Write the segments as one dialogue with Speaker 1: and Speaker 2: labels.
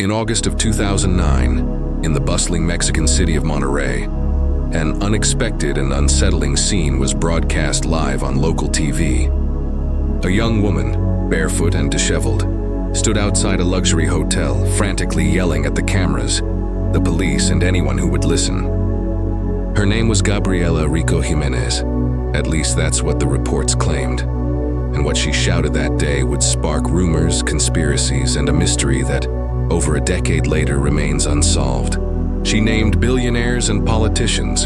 Speaker 1: In August of 2009, in the bustling Mexican city of Monterrey, an unexpected and unsettling scene was broadcast live on local TV. A young woman, barefoot and disheveled, stood outside a luxury hotel, frantically yelling at the cameras, the police, and anyone who would listen. Her name was Gabriela Rico Jiménez. At least that's what the reports claimed. And what she shouted that day would spark rumors, conspiracies, and a mystery that, over a decade later, remains unsolved. She named billionaires and politicians,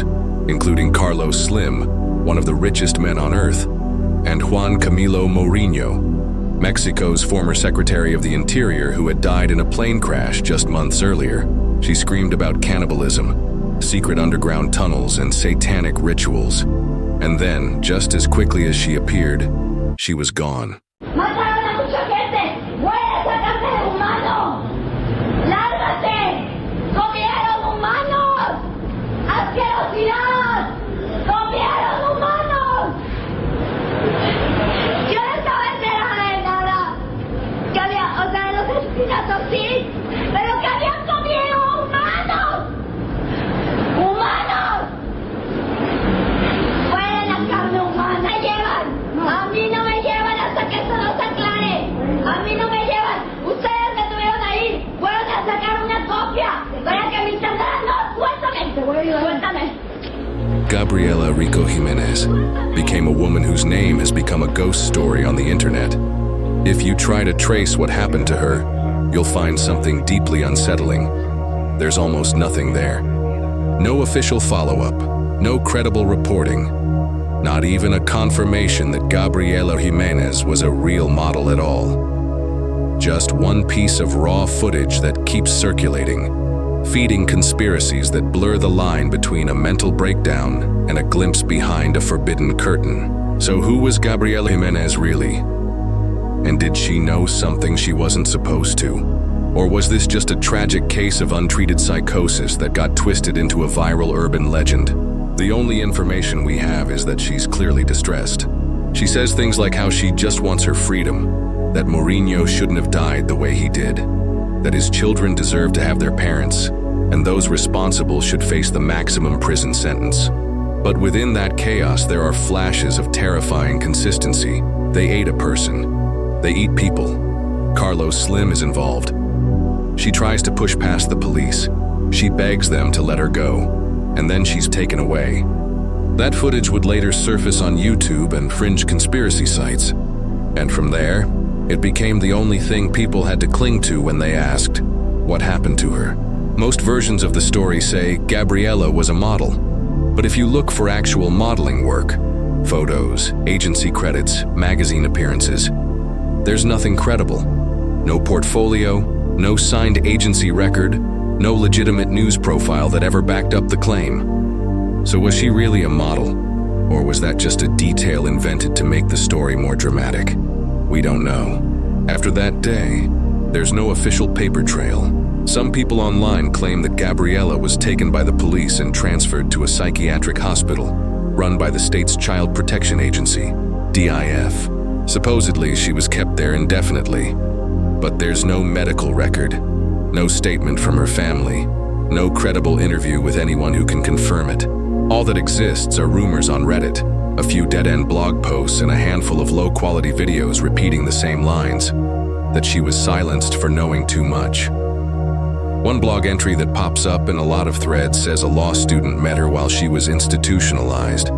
Speaker 1: including Carlos Slim, one of the richest men on earth, and Juan Camilo Mourinho, Mexico's former Secretary of the Interior who had died in a plane crash just months earlier. She screamed about cannibalism, secret underground tunnels, and satanic rituals. And then, just as quickly as she appeared, she was gone.
Speaker 2: ¡Mataron a mucha gente! ¡Fuera esa casa de humanos! ¡Lárgate! ¡Comieron humanos! ¡Asquerosidad! ¡Comieron humanos! Yo no estaba enterada de nada. Que había, o sea, de los asesinatos sí, pero que habían comido humanos. ¡Humanos! ¡Fuera la carne humana! ¡Me llevan! A mí no me llevan hasta que esto no se aclare. A mí no me llevan. Ustedes me tuvieron ahí. Fueron a sacar una copia para que me internaran. No, suéltame. Suéltame.
Speaker 1: Gabriela Rico Jiménez became a woman whose name has become a ghost story on the internet. If you try to trace what happened to her, you'll find something deeply unsettling. There's almost nothing there. No official follow-up, no credible reporting, not even a confirmation that Gabriela Jiménez was a real model at all. Just one piece of raw footage that keeps circulating, feeding conspiracies that blur the line between a mental breakdown and a glimpse behind a forbidden curtain. So who was Gabriela Jiménez really? And did she know something she wasn't supposed to? Or was this just a tragic case of untreated psychosis that got twisted into a viral urban legend? The only information we have is that she's clearly distressed. She says things like how she just wants her freedom, that Mourinho shouldn't have died the way he did, that his children deserve to have their parents, and those responsible should face the maximum prison sentence. But within that chaos, there are flashes of terrifying consistency. They ate a person. They eat people. Carlos Slim is involved. She tries to push past the police. She begs them to let her go. And then she's taken away. That footage would later surface on YouTube and fringe conspiracy sites. And from there, it became the only thing people had to cling to when they asked, what happened to her? Most versions of the story say Gabriela was a model. But if you look for actual modeling work, photos, agency credits, magazine appearances, there's nothing credible. No portfolio, no signed agency record, no legitimate news profile that ever backed up the claim. So was she really a model? Or was that just a detail invented to make the story more dramatic? We don't know. After that day, there's no official paper trail. Some people online claim that Gabriela was taken by the police and transferred to a psychiatric hospital run by the state's Child Protection Agency, DIF. Supposedly, she was kept there indefinitely. But there's no medical record. No statement from her family, no credible interview with anyone who can confirm it. All that exists are rumors on Reddit, a few dead-end blog posts, and a handful of low-quality videos repeating the same lines, that she was silenced for knowing too much. One blog entry that pops up in a lot of threads says a law student met her while she was institutionalized.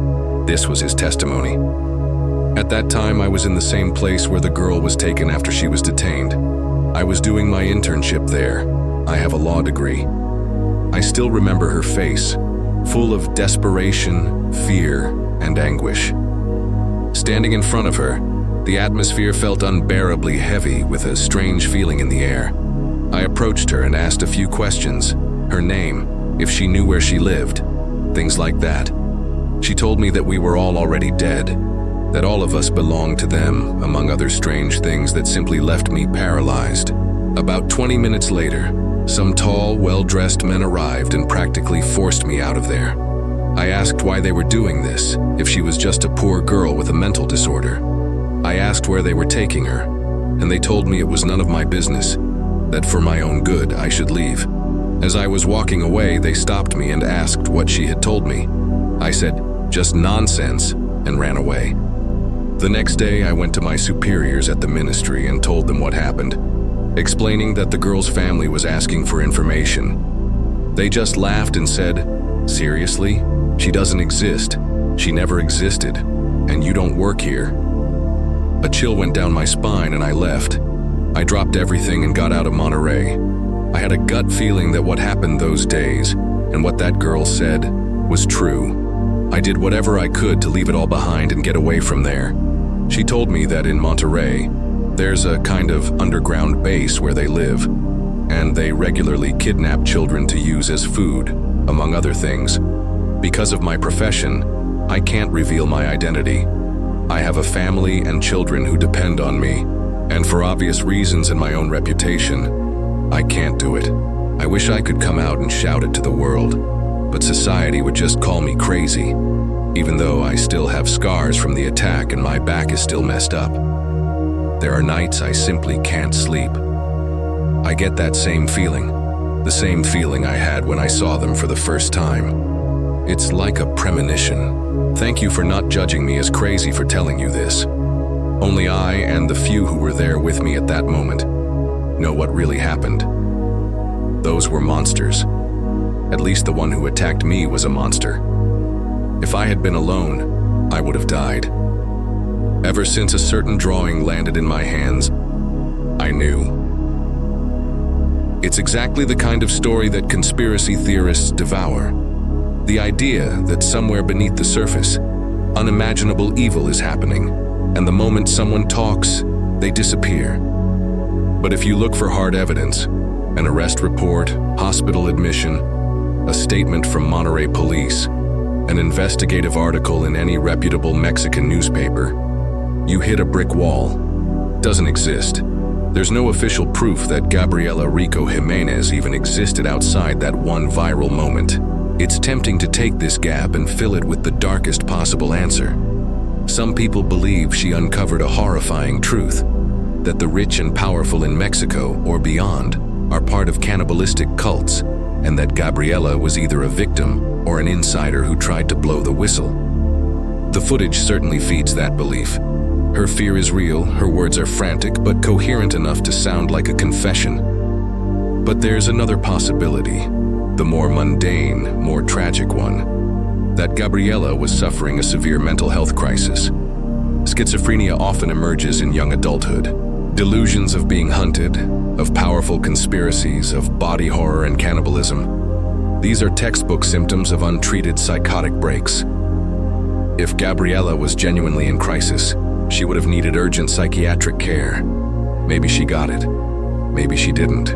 Speaker 1: This was his testimony. At that time, I was in the same place where the girl was taken after she was detained. I was doing my internship there. I have a law degree. I still remember her face, full of desperation, fear, and anguish. Standing in front of her, the atmosphere felt unbearably heavy with a strange feeling in the air. I approached her and asked a few questions, her name, if she knew where she lived, things like that. She told me that we were all already dead, that all of us belonged to them, among other strange things that simply left me paralyzed. About 20 minutes later, some tall, well-dressed men arrived and practically forced me out of there. I asked why they were doing this, if she was just a poor girl with a mental disorder. I asked where they were taking her, and they told me it was none of my business. that for my own good I should leave. As I was walking away, they stopped me and asked what she had told me. I said, "Just nonsense," and ran away. The next day, I went to my superiors at the ministry and told them what happened, explaining that the girl's family was asking for information. They just laughed and said, "Seriously? She doesn't exist. She never existed, and you don't work here." A chill went down my spine and I left. I dropped everything and got out of Monterrey. I had a gut feeling that what happened those days and what that girl said was true. I did whatever I could to leave it all behind and get away from there. She told me that in Monterrey, there's a kind of underground base where they live, and they regularly kidnap children to use as food, among other things. Because of my profession, I can't reveal my identity. I have a family and children who depend on me, and for obvious reasons and my own reputation, I can't do it. I wish I could come out and shout it to the world, but society would just call me crazy, even though I still have scars from the attack and my back is still messed up. There are nights I simply can't sleep. I get that same feeling, the same feeling I had when I saw them for the first time. It's like a premonition. Thank you for not judging me as crazy for telling you this. Only I and the few who were there with me at that moment know what really happened. Those were monsters. At least the one who attacked me was a monster. If I had been alone, I would have died. Ever since a certain drawing landed in my hands, I knew. It's exactly the kind of story that conspiracy theorists devour. The idea that somewhere beneath the surface, unimaginable evil is happening, and the moment someone talks, they disappear. But if you look for hard evidence, an arrest report, hospital admission, a statement from Monterrey police, an investigative article in any reputable Mexican newspaper, you hit a brick wall. Doesn't exist. There's no official proof that Gabriela Rico Jiménez even existed outside that one viral moment. It's tempting to take this gap and fill it with the darkest possible answer. Some people believe she uncovered a horrifying truth, that the rich and powerful in Mexico or beyond are part of cannibalistic cults, and that Gabriela was either a victim or an insider who tried to blow the whistle. The footage certainly feeds that belief. Her fear is real, her words are frantic but coherent enough to sound like a confession. But there's another possibility, the more mundane, more tragic one, that Gabriela was suffering a severe mental health crisis. Schizophrenia often emerges in young adulthood. Delusions of being hunted, of powerful conspiracies, of body horror and cannibalism. These are textbook symptoms of untreated psychotic breaks. If Gabriela was genuinely in crisis, she would have needed urgent psychiatric care. Maybe she got it. Maybe she didn't.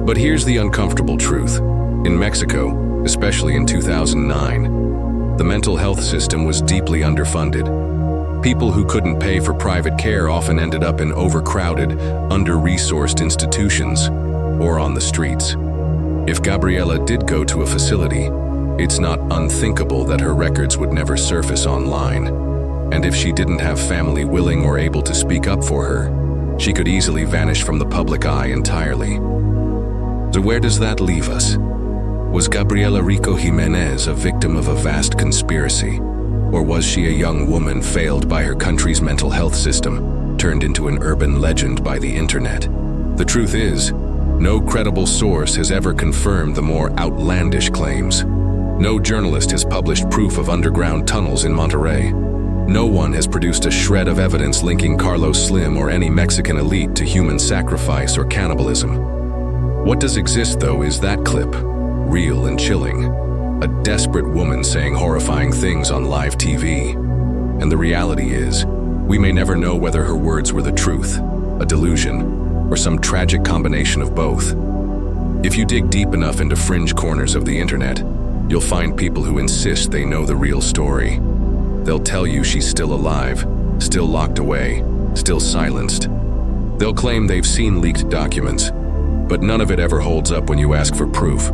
Speaker 1: But here's the uncomfortable truth. In Mexico, especially in 2009, the mental health system was deeply underfunded. People who couldn't pay for private care often ended up in overcrowded, under-resourced institutions or on the streets. If Gabriela did go to a facility, it's not unthinkable that her records would never surface online. And if she didn't have family willing or able to speak up for her, she could easily vanish from the public eye entirely. So where does that leave us? Was Gabriela Rico Jiménez a victim of a vast conspiracy? Or was she a young woman failed by her country's mental health system, turned into an urban legend by the internet? The truth is, no credible source has ever confirmed the more outlandish claims. No journalist has published proof of underground tunnels in Monterrey. No one has produced a shred of evidence linking Carlos Slim or any Mexican elite to human sacrifice or cannibalism. What does exist, though, is that clip, real and chilling. A desperate woman saying horrifying things on live TV. And the reality is, we may never know whether her words were the truth, a delusion, or some tragic combination of both. If you dig deep enough into fringe corners of the internet, you'll find people who insist they know the real story. They'll tell you she's still alive, still locked away, still silenced. They'll claim they've seen leaked documents, but none of it ever holds up when you ask for proof.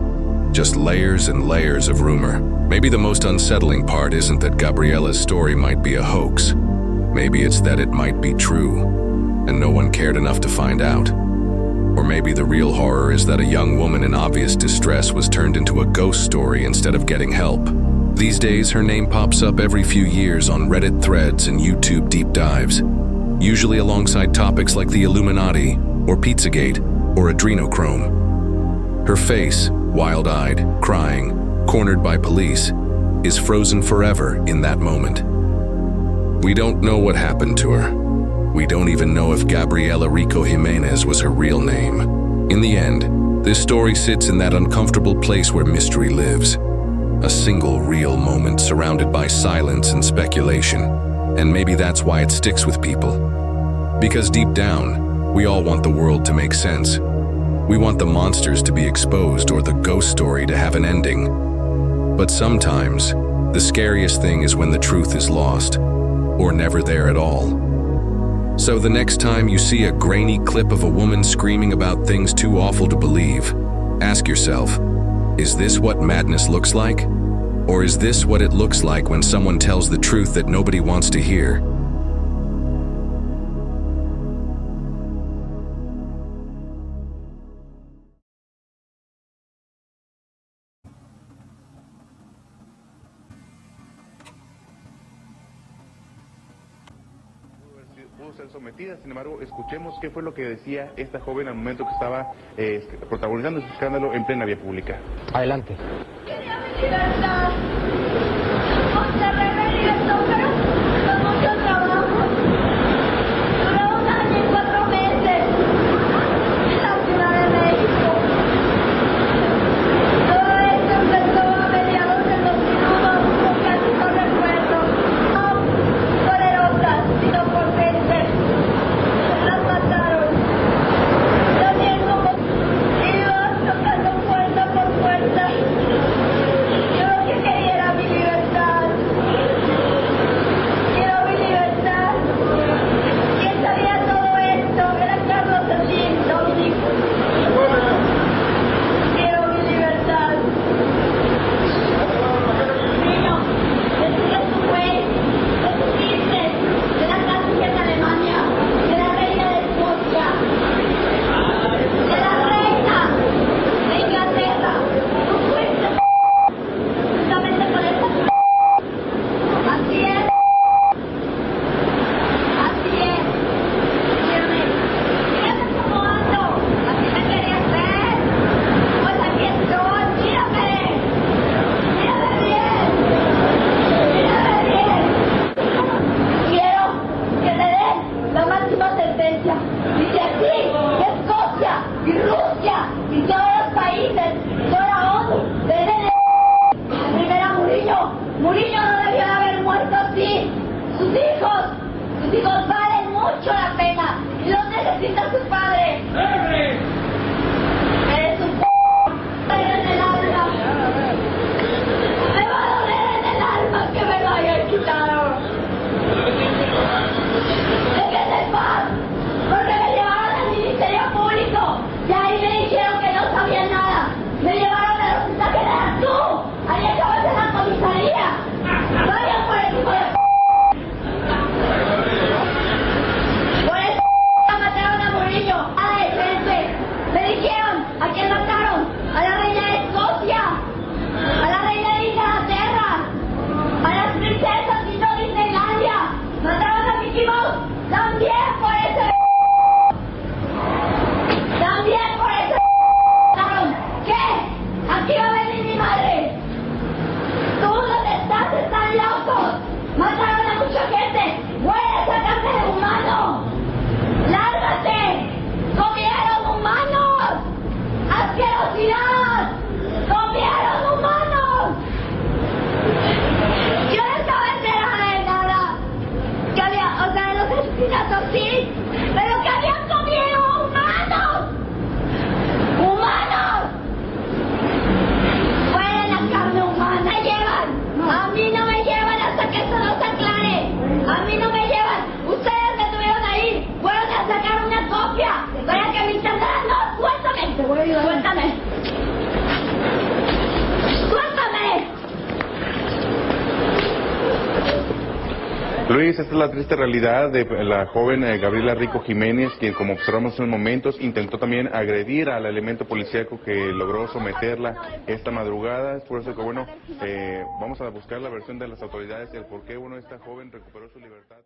Speaker 1: Just layers and layers of rumor. Maybe the most unsettling part isn't that Gabriela's story might be a hoax. Maybe it's that it might be true, and no one cared enough to find out. Or maybe the real horror is that a young woman in obvious distress was turned into a ghost story instead of getting help. These days, her name pops up every few years on Reddit threads and YouTube deep dives, usually alongside topics like the Illuminati, or Pizzagate, or adrenochrome. Her face, wild-eyed, crying, cornered by police, is frozen forever in that moment. We don't know what happened to her. We don't even know if Gabriela Rico Jiménez was her real name. In the end, this story sits in that uncomfortable place where mystery lives. A single real moment surrounded by silence and speculation. And maybe that's why it sticks with people. Because deep down, we all want the world to make sense. We want the monsters to be exposed or the ghost story to have an ending. But sometimes, the scariest thing is when the truth is lost, or never there at all. So the next time you see a grainy clip of a woman screaming about things too awful to believe, ask yourself, is this what madness looks like? Or is this what it looks like when someone tells the truth that nobody wants to hear?
Speaker 3: Pudo ser sometida, sin embargo, escuchemos qué fue lo que decía esta joven al momento que estaba protagonizando este escándalo en plena vía pública.
Speaker 4: Adelante.
Speaker 2: Quería mi libertad. Monterrey me libertó, pero con mucho trabajo. Duró 1 año y 4 meses en la Ciudad de México. Todo esto empezó a mediados del 2001, casi no recuerdo. No poderosas, sino potentes. Las mataron. También como iba tocando puerta por puerta. Yo lo que quería
Speaker 3: Luis, esta es la triste realidad de la joven Gabriela Rico Jiménez, quien, como observamos en unos momentos, intentó también agredir al elemento policíaco que logró someterla esta madrugada. Es por eso que, bueno, vamos a buscar la versión de las autoridades, el por qué, esta joven recuperó su libertad.